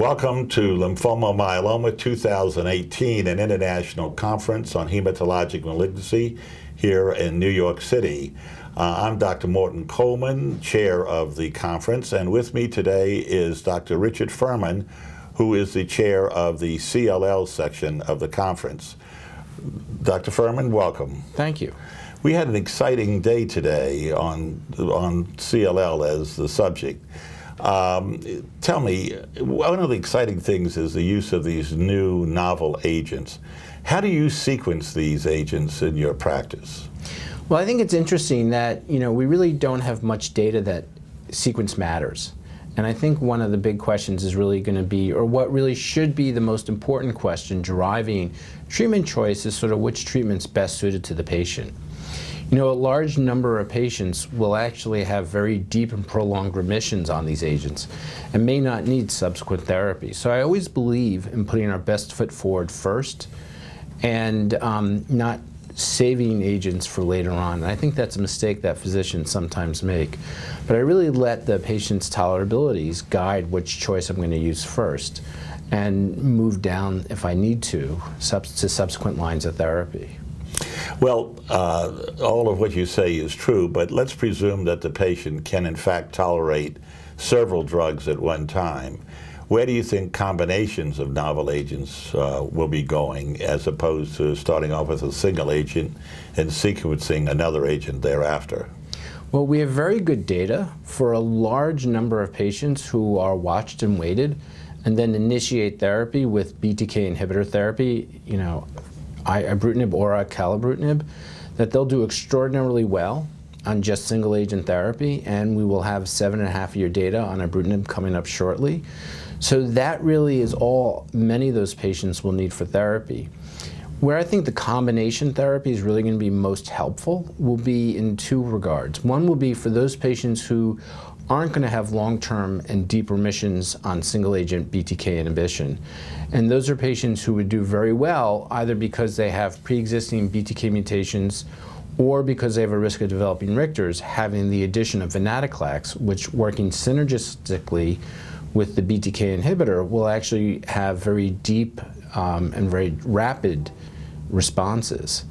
Welcome to Lymphoma Myeloma 2018, an international conference on hematologic malignancy here in New York City. I'm Dr. Morton Coleman, chair of the conference, and with me today is Dr. Richard Furman, who is the chair of the CLL section of the conference. Dr. Furman, welcome. Thank you. We had an exciting day today on CLL as the subject. Tell me, one of the exciting things is the use of these new novel agents. How do you sequence these agents in your practice? Well, I think it's interesting that, we really don't have much data that sequence matters. And I think one of the big questions is really going to be, or what really should be the most important question driving treatment choice is sort of which treatment's best suited to the patient. A large number of patients will actually have very deep and prolonged remissions on these agents and may not need subsequent therapy. So I always believe in putting our best foot forward first and not saving agents for later on. And I think that's a mistake that physicians sometimes make. But I really let the patient's tolerabilities guide which choice I'm going to use first and move down, if I need to subsequent lines of therapy. Well, all of what you say is true, but let's presume that the patient can in fact tolerate several drugs at one time. Where do you think combinations of novel agents will be going, as opposed to starting off with a single agent and sequencing another agent thereafter? Well, we have very good data for a large number of patients who are watched and waited and then initiate therapy with BTK inhibitor therapy, ibrutinib or acalabrutinib, that they'll do extraordinarily well on just single agent therapy, and we will have 7.5-year data on ibrutinib coming up shortly. So that really is all many of those patients will need for therapy. Where I think the combination therapy is really going to be most helpful will be in two regards. One will be for those patients who aren't going to have long-term and deep remissions on single-agent BTK inhibition. And those are patients who would do very well either because they have pre-existing BTK mutations or because they have a risk of developing Richter's, having the addition of venetoclax, which working synergistically with the BTK inhibitor will actually have very deep and very rapid responses.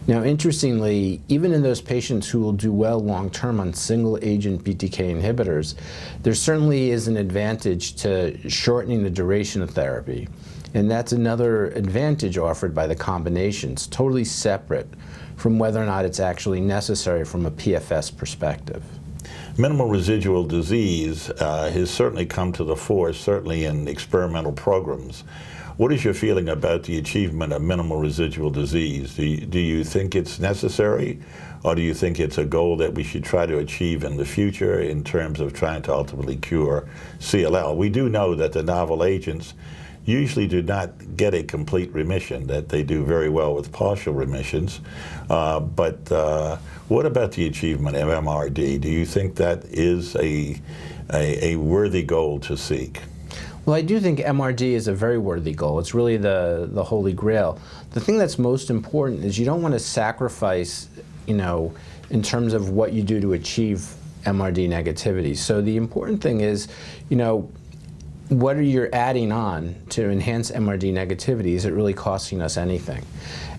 Now, interestingly, even in those patients who will do well long-term on single-agent BTK inhibitors, there certainly is an advantage to shortening the duration of therapy. And that's another advantage offered by the combinations, totally separate from whether or not it's actually necessary from a PFS perspective. Minimal residual disease has certainly come to the fore, certainly in experimental programs. What is your feeling about the achievement of minimal residual disease? Do you think it's necessary, or do you think it's a goal that we should try to achieve in the future in terms of trying to ultimately cure CLL? We do know that the novel agents usually do not get a complete remission, that they do very well with partial remissions. But what about the achievement of MRD? Do you think that is a worthy goal to seek? Well, I do think MRD is a very worthy goal. It's really the holy grail. The thing that's most important is you don't want to sacrifice, in terms of what you do to achieve MRD negativity. So the important thing is, what are you adding on to enhance MRD negativity? Is it really costing us anything?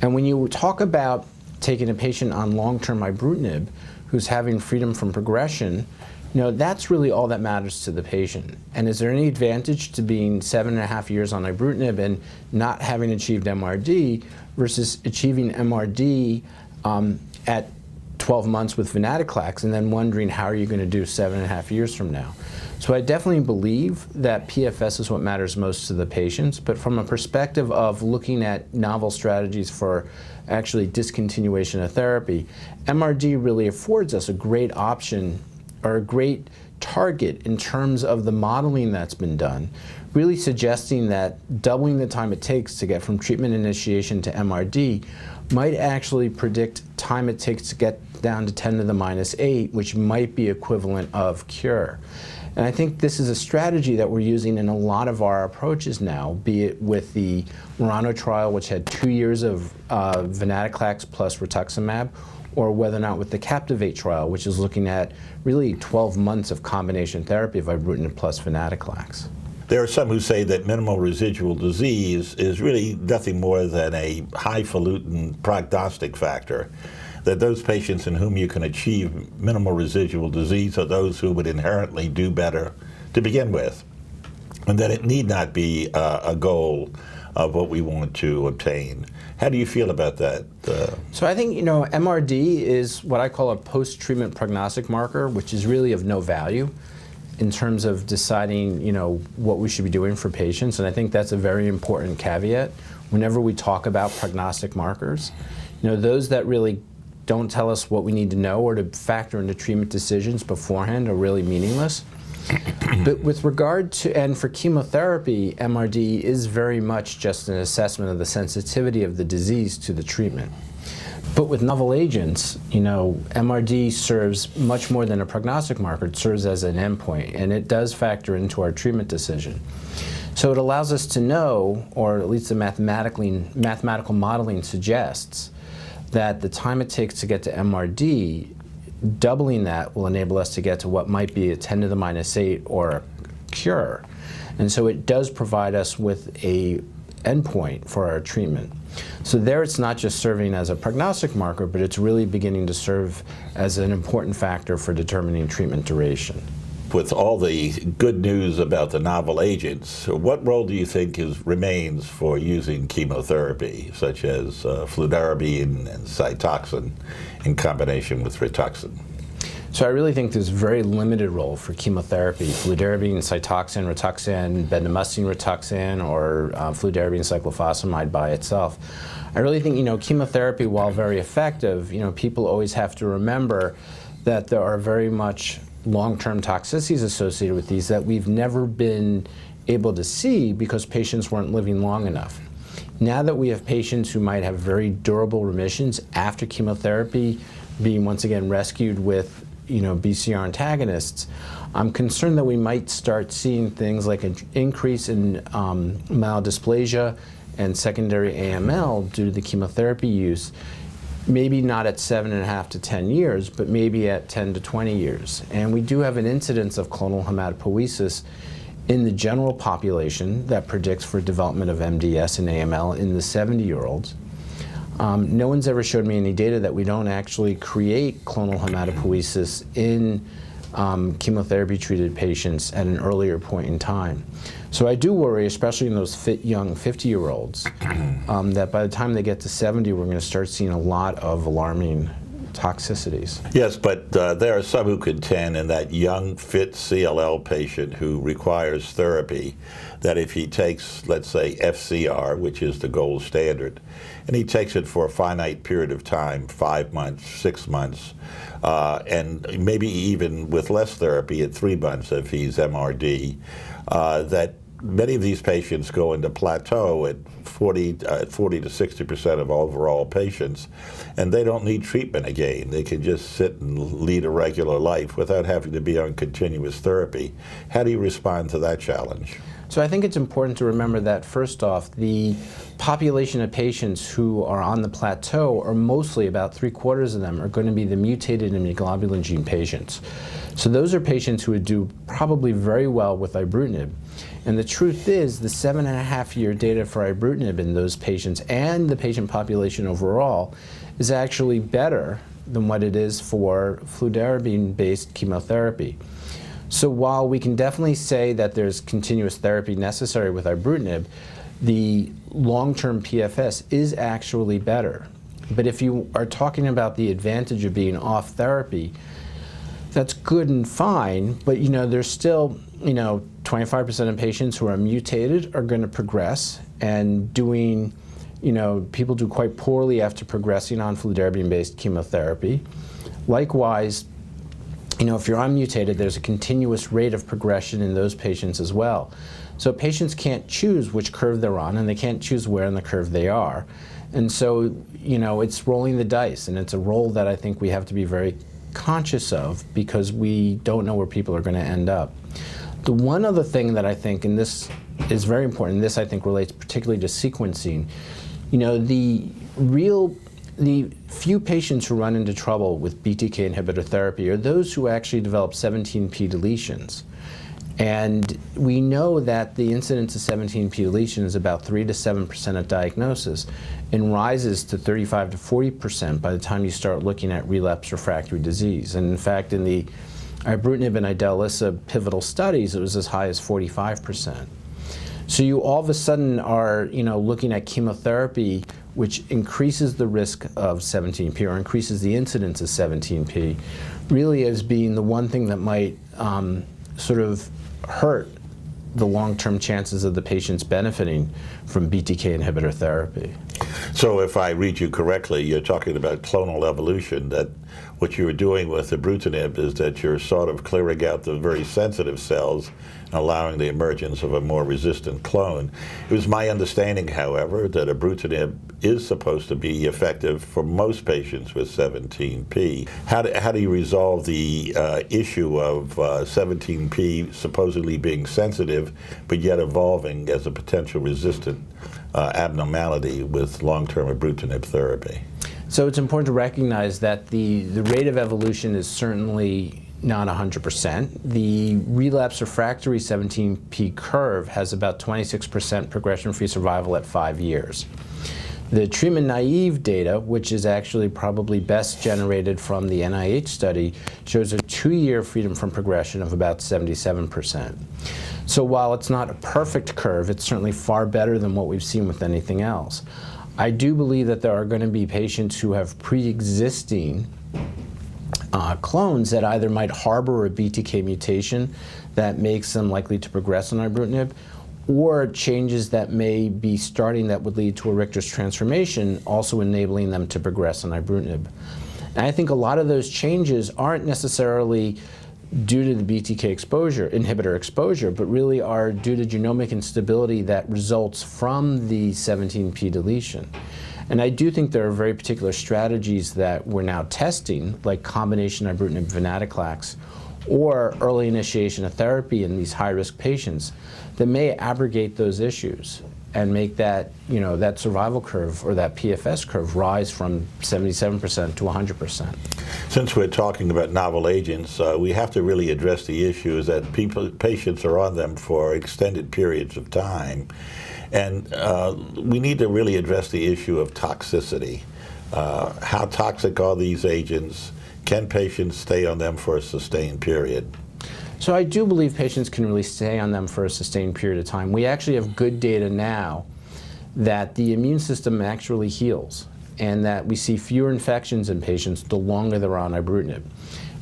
And when you talk about taking a patient on long-term ibrutinib who's having freedom from progression, that's really all that matters to the patient. And is there any advantage to being 7.5 years on ibrutinib and not having achieved MRD versus achieving MRD at 12 months with venetoclax and then wondering how are you going to do 7.5 years from now? So I definitely believe that PFS is what matters most to the patients, but from a perspective of looking at novel strategies for actually discontinuation of therapy, MRD really affords us a great option or a great target in terms of the modeling that's been done, really suggesting that doubling the time it takes to get from treatment initiation to MRD might actually predict time it takes to get down to 10 to the -8, which might be equivalent of cure. And I think this is a strategy that we're using in a lot of our approaches now, be it with the Murano trial, which had 2 years of venetoclax plus rituximab, or whether or not with the Captivate trial, which is looking at really 12 months of combination therapy of ibrutinib plus venetoclax. There are some who say that minimal residual disease is really nothing more than a highfalutin prognostic factor, that those patients in whom you can achieve minimal residual disease are those who would inherently do better to begin with, and that it need not be a goal of what we want to obtain. How do you feel about that? So I think, MRD is what I call a post-treatment prognostic marker, which is really of no value in terms of deciding, what we should be doing for patients. And I think that's a very important caveat whenever we talk about prognostic markers. Those that really don't tell us what we need to know or to factor into treatment decisions beforehand are really meaningless. But with regard to, and for chemotherapy, MRD is very much just an assessment of the sensitivity of the disease to the treatment. But with novel agents, MRD serves much more than a prognostic marker. It serves as an endpoint, and it does factor into our treatment decision. So it allows us to know, or at least the mathematical modeling suggests, that the time it takes to get to MRD, doubling that will enable us to get to what might be a 10 to the minus 8 or a cure. And so it does provide us with a endpoint for our treatment. So there it's not just serving as a prognostic marker, but it's really beginning to serve as an important factor for determining treatment duration. With all the good news about the novel agents, what role do you think remains for using chemotherapy, such as fludarabine and Cytoxan in combination with Rituxan? So I really think there's a very limited role for chemotherapy. Fludarabine, Cytoxan, Rituxan, bendamustine Rituxan, or fludarabine cyclophosphamide by itself. I really think, chemotherapy, while very effective, people always have to remember that there are very much long-term toxicities associated with these that we've never been able to see because patients weren't living long enough. Now that we have patients who might have very durable remissions after chemotherapy, being once again rescued with BCR antagonists, I'm concerned that we might start seeing things like an increase in myelodysplasia and secondary AML due to the chemotherapy use. Maybe not at 7.5 to 10 years, but maybe at 10 to 20 years. And we do have an incidence of clonal hematopoiesis in the general population that predicts for development of MDS and AML in the 70-year-olds. No one's ever showed me any data that we don't actually create clonal hematopoiesis in chemotherapy-treated patients at an earlier point in time. So I do worry, especially in those fit young 50-year-olds, that by the time they get to 70, we're going to start seeing a lot of alarming toxicities. Yes, but there are some who contend in that young, fit CLL patient who requires therapy, that if he takes, let's say, FCR, which is the gold standard, and he takes it for a finite period of time, 5 months, 6 months, and maybe even with less therapy at 3 months if he's MRD, that many of these patients go into plateau at 40 to 60% of overall patients, and they don't need treatment again. They can just sit and lead a regular life without having to be on continuous therapy. How do you respond to that challenge? So I think it's important to remember that, first off, the population of patients who are on the plateau are mostly, about 3/4 of them, are going to be the mutated immunoglobulin gene patients. So those are patients who would do probably very well with ibrutinib. And the truth is, the 7.5-year data for ibrutinib in those patients and the patient population overall is actually better than what it is for fludarabine-based chemotherapy. So while we can definitely say that there's continuous therapy necessary with ibrutinib, the long-term PFS is actually better. But if you are talking about the advantage of being off therapy, that's good and fine, but there's still 25% of patients who are mutated are going to progress, and people do quite poorly after progressing on fludarabine-based chemotherapy. Likewise, if you're unmutated, there's a continuous rate of progression in those patients as well. So patients can't choose which curve they're on, and they can't choose where in the curve they are. And so, it's rolling the dice, and it's a role that I think we have to be very conscious of because we don't know where people are going to end up. The one other thing that I think, and this is very important, and this I think relates particularly to sequencing, the few patients who run into trouble with BTK inhibitor therapy are those who actually develop 17p deletions. And we know that the incidence of 17p deletion is about 3 to 7% at diagnosis and rises to 35 to 40% by the time you start looking at relapse refractory disease. And in fact, in the ibrutinib and idelalisib pivotal studies, it was as high as 45%. So you all of a sudden are, looking at chemotherapy, which increases the risk of 17p or increases the incidence of 17p, really as being the one thing that might sort of hurt the long-term chances of the patients benefiting from BTK inhibitor therapy. So if I read you correctly, you're talking about clonal evolution, that what you're doing with ibrutinib is that you're sort of clearing out the very sensitive cells and allowing the emergence of a more resistant clone. It was my understanding, however, that ibrutinib is supposed to be effective for most patients with 17p. How do you resolve the issue of 17p supposedly being sensitive but yet evolving as a potential resistant abnormality with long-term ibrutinib therapy? So it's important to recognize that the rate of evolution is certainly not 100%. The relapse refractory 17p curve has about 26% progression-free survival at 5 years. The treatment-naive data, which is actually probably best generated from the NIH study, shows a 2-year freedom from progression of about 77%. So while it's not a perfect curve, it's certainly far better than what we've seen with anything else. I do believe that there are going to be patients who have pre-existing clones that either might harbor a BTK mutation that makes them likely to progress on ibrutinib, or changes that may be starting that would lead to a Richter's transformation, also enabling them to progress on ibrutinib. And I think a lot of those changes aren't necessarily due to the BTK inhibitor exposure, but really are due to genomic instability that results from the 17p deletion. And I do think there are very particular strategies that we're now testing, like combination ibrutinib venetoclax, or early initiation of therapy in these high-risk patients that may abrogate those issues and make that, that survival curve or that PFS curve rise from 77% to 100%. Since we're talking about novel agents, we have to really address the issue is that patients are on them for extended periods of time. And we need to really address the issue of toxicity. How toxic are these agents? Can patients stay on them for a sustained period? So I do believe patients can really stay on them for a sustained period of time. We actually have good data now that the immune system actually heals, and that we see fewer infections in patients the longer they're on ibrutinib,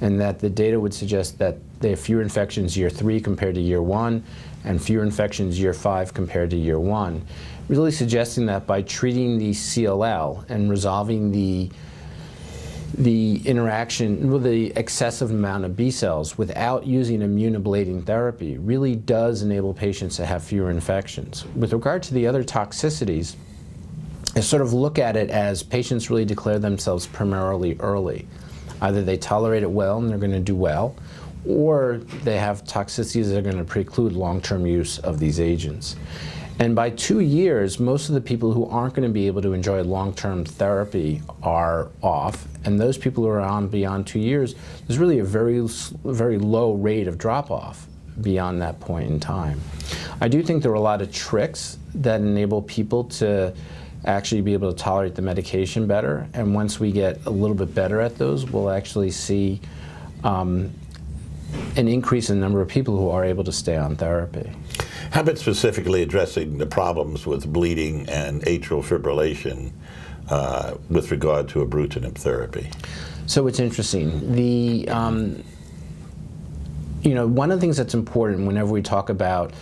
and that the data would suggest that they have fewer infections year 3 compared to year 1, and fewer infections year 5 compared to year 1, really suggesting that by treating the CLL and resolving the interaction with the excessive amount of B cells without using immune ablating therapy really does enable patients to have fewer infections. With regard to the other toxicities, I sort of look at it as patients really declare themselves primarily early. Either they tolerate it well and they're going to do well, or they have toxicities that are going to preclude long-term use of these agents. And by 2 years, most of the people who aren't going to be able to enjoy long-term therapy are off, and those people who are on beyond 2 years, there's really a very low rate of drop-off beyond that point in time. I do think there are a lot of tricks that enable people to actually be able to tolerate the medication better, and once we get a little bit better at those, we'll actually see an increase in the number of people who are able to stay on therapy. How about specifically addressing the problems with bleeding and atrial fibrillation with regard to ibrutinib therapy? So it's interesting. The one of the things that's important whenever we talk about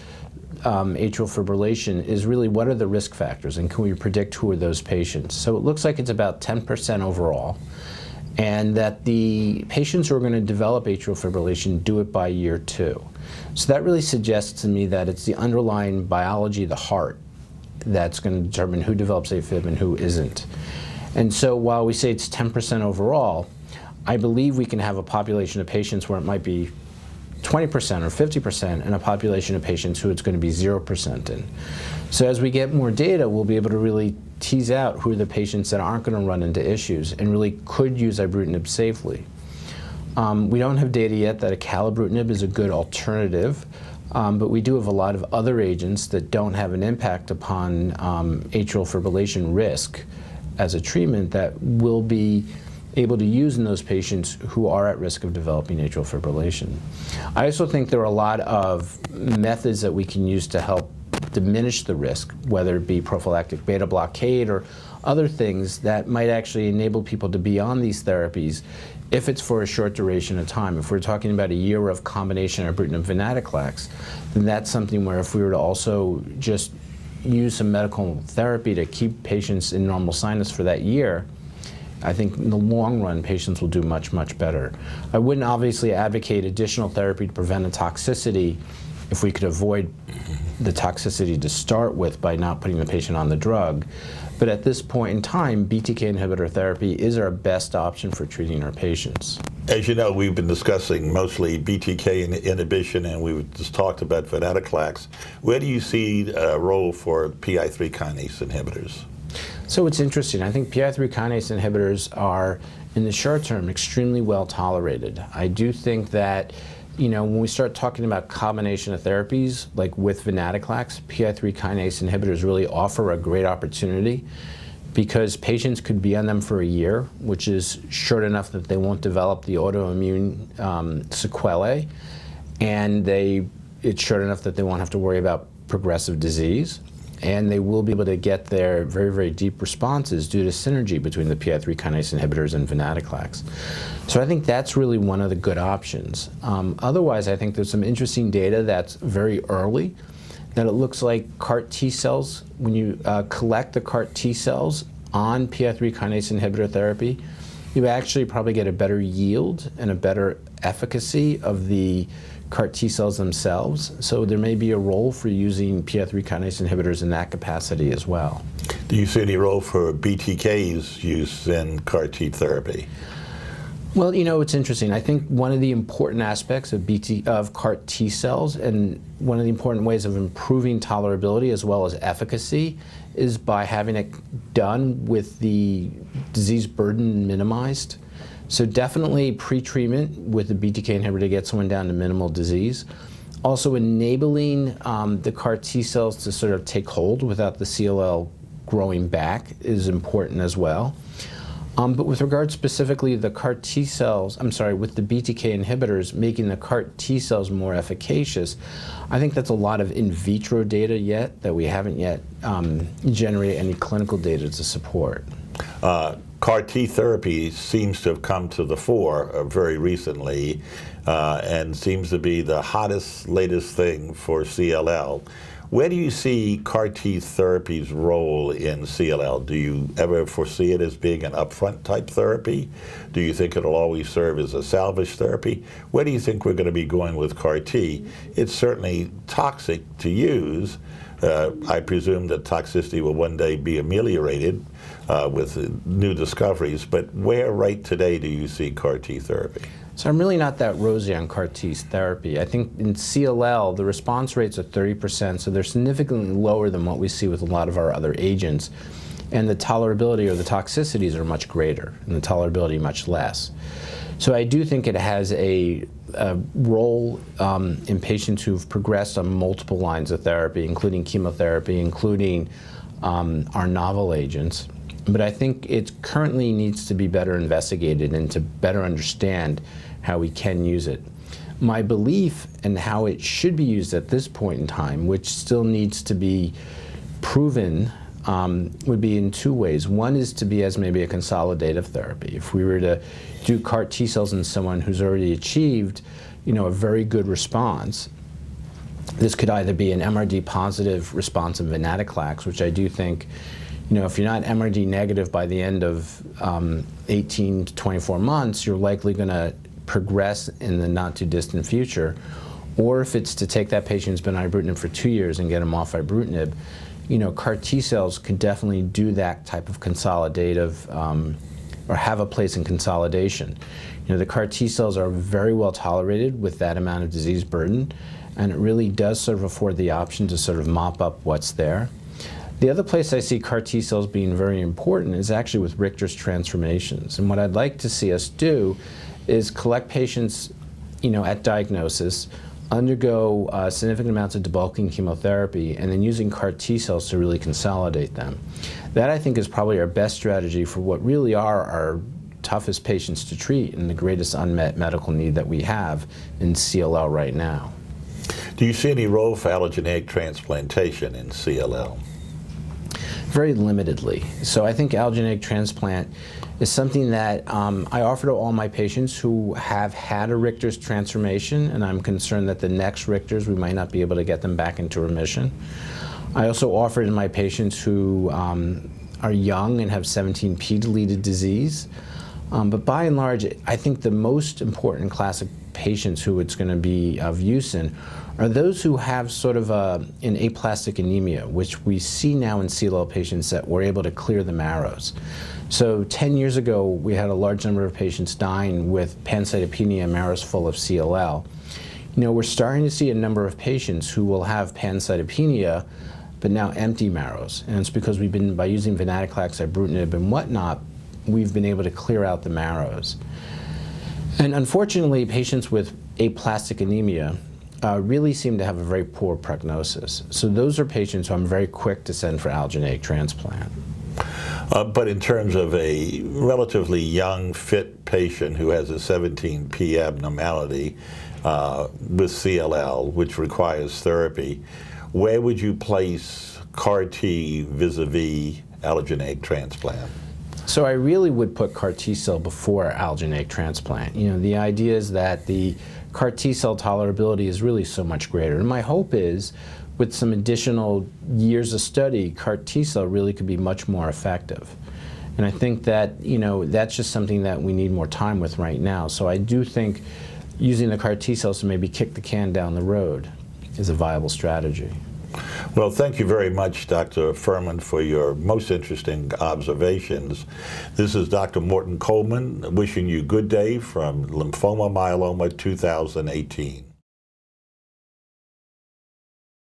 atrial fibrillation is really what are the risk factors, and can we predict who are those patients? So it looks like it's about 10% overall, and that the patients who are going to develop atrial fibrillation do it by year 2. So that really suggests to me that it's the underlying biology of the heart that's going to determine who develops AFib and who isn't. And so while we say it's 10% overall, I believe we can have a population of patients where it might be 20% or 50%, and a population of patients who it's going to be 0% in. So as we get more data, we'll be able to really tease out who are the patients that aren't going to run into issues and really could use ibrutinib safely. We don't have data yet that acalabrutinib is a good alternative But we do have a lot of other agents that don't have an impact upon atrial fibrillation risk as a treatment that will be able to use in those patients who are at risk of developing atrial fibrillation. I also think there are a lot of methods that we can use to help diminish the risk, whether it be prophylactic beta blockade or other things that might actually enable people to be on these therapies if it's for a short duration of time. If we're talking about a year of combination ibrutinib venetoclax, then that's something where if we were to also just use some medical therapy to keep patients in normal sinus for that year, I think in the long run, patients will do much, much better. I wouldn't obviously advocate additional therapy to prevent a toxicity if we could avoid the toxicity to start with by not putting the patient on the drug. But at this point in time, BTK inhibitor therapy is our best option for treating our patients. As you know, we've been discussing mostly BTK inhibition, and we just talked about venetoclax. Where do you see a role for PI3 kinase inhibitors? So it's interesting. I think PI3 kinase inhibitors are, in the short term, extremely well tolerated. I do think that, you know, when we start talking about combination of therapies, like with venetoclax, PI3 kinase inhibitors really offer a great opportunity because patients could be on them for a year, which is short enough that they won't develop the autoimmune sequelae, and it's short enough that they won't have to worry about progressive disease. And they will be able to get their very, very deep responses due to synergy between the PI3 kinase inhibitors and venetoclax. So I think that's really one of the good options. Otherwise, I think there's some interesting data that's very early, that it looks like CAR T cells, when you collect the CAR T cells on PI3 kinase inhibitor therapy, you actually probably get a better yield and a better efficacy of the CAR T cells themselves. So there may be a role for using PI3 kinase inhibitors in that capacity as well. Do you see any role for BTK's use in CAR T therapy? Well, you know, it's interesting. I think one of the important aspects of CAR T cells, and one of the important ways of improving tolerability as well as efficacy, is by having it done with the disease burden minimized. So definitely pre-treatment with the BTK inhibitor to get someone down to minimal disease. Also enabling the CAR T cells to sort of take hold without the CLL growing back is important as well. But with regard specifically to the CAR T cells, with the BTK inhibitors making the CAR T cells more efficacious, I think that's a lot of in vitro data yet that we haven't yet generated any clinical data to support. CAR T therapy seems to have come to the fore very recently and seems to be the hottest, latest thing for CLL. Where do you see CAR T therapy's role in CLL? Do you ever foresee it as being an upfront type therapy? Do you think it'll always serve as a salvage therapy? Where do you think we're going to be going with CAR T? It's certainly toxic to use. I presume that toxicity will one day be ameliorated with new discoveries, but where right today do you see CAR T therapy? So I'm really not that rosy on CAR T therapy. I think in CLL, the response rates are 30%, so they're significantly lower than what we see with a lot of our other agents. And the tolerability or the toxicities are much greater, and the tolerability much less. So I do think it has a role in patients who've progressed on multiple lines of therapy, including chemotherapy, including our novel agents. But I think it currently needs to be better investigated and to better understand how we can use it. My belief and how it should be used at this point in time, which still needs to be proven, would be in two ways. One is to be as maybe a consolidative therapy. If we were to do CAR T cells in someone who's already achieved, you know, a very good response, this could either be an MRD positive response in venetoclax, which I do think, you know, if you're not MRD negative by the end of 18 to 24 months, you're likely going to progress in the not too distant future. Or if it's to take that patient who's been on ibrutinib for 2 years and get them off ibrutinib, you know, CAR T cells could definitely do that type of consolidative or have a place in consolidation. You know, the CAR T cells are very well tolerated with that amount of disease burden, and it really does sort of afford the option to sort of mop up what's there. The other place I see CAR T cells being very important is actually with Richter's transformations. And what I'd like to see us do is collect patients, you know, at diagnosis, undergo significant amounts of debulking chemotherapy, and then using CAR T cells to really consolidate them. That, I think, is probably our best strategy for what really are our toughest patients to treat and the greatest unmet medical need that we have in CLL right now. Do you see any role for allogeneic transplantation in CLL? Very limitedly. So I think allogeneic transplant is something that I offer to all my patients who have had a Richter's transformation, and I'm concerned that the next Richter's we might not be able to get them back into remission. I also offer it to my patients who are young and have 17p deleted disease. But by and large, I think the most important class of patients who it's going to be of use in are those who have sort of an aplastic anemia, which we see now in CLL patients that we're able to clear the marrows. So 10 years ago, we had a large number of patients dying with pancytopenia, marrows full of CLL. You know, we're starting to see a number of patients who will have pancytopenia, but now empty marrows. And it's because we've been, by using venetoclax, ibrutinib, and whatnot, we've been able to clear out the marrows. And unfortunately, patients with aplastic anemia really seem to have a very poor prognosis. So those are patients who I'm very quick to send for allogeneic transplant. But in terms of a relatively young, fit patient who has a 17p abnormality with CLL, which requires therapy, where would you place CAR T vis-a-vis allogeneic transplant? So I really would put CAR T cell before allogeneic transplant. You know, the idea is that the CAR T cell tolerability is really so much greater. And my hope is, with some additional years of study, CAR T cell really could be much more effective. And I think that, you know, that's just something that we need more time with right now. So I do think using the CAR T cells to maybe kick the can down the road is a viable strategy. Well, thank you very much, Dr. Furman, for your most interesting observations. This is Dr. Morton Coleman wishing you good day from Lymphoma Myeloma 2018.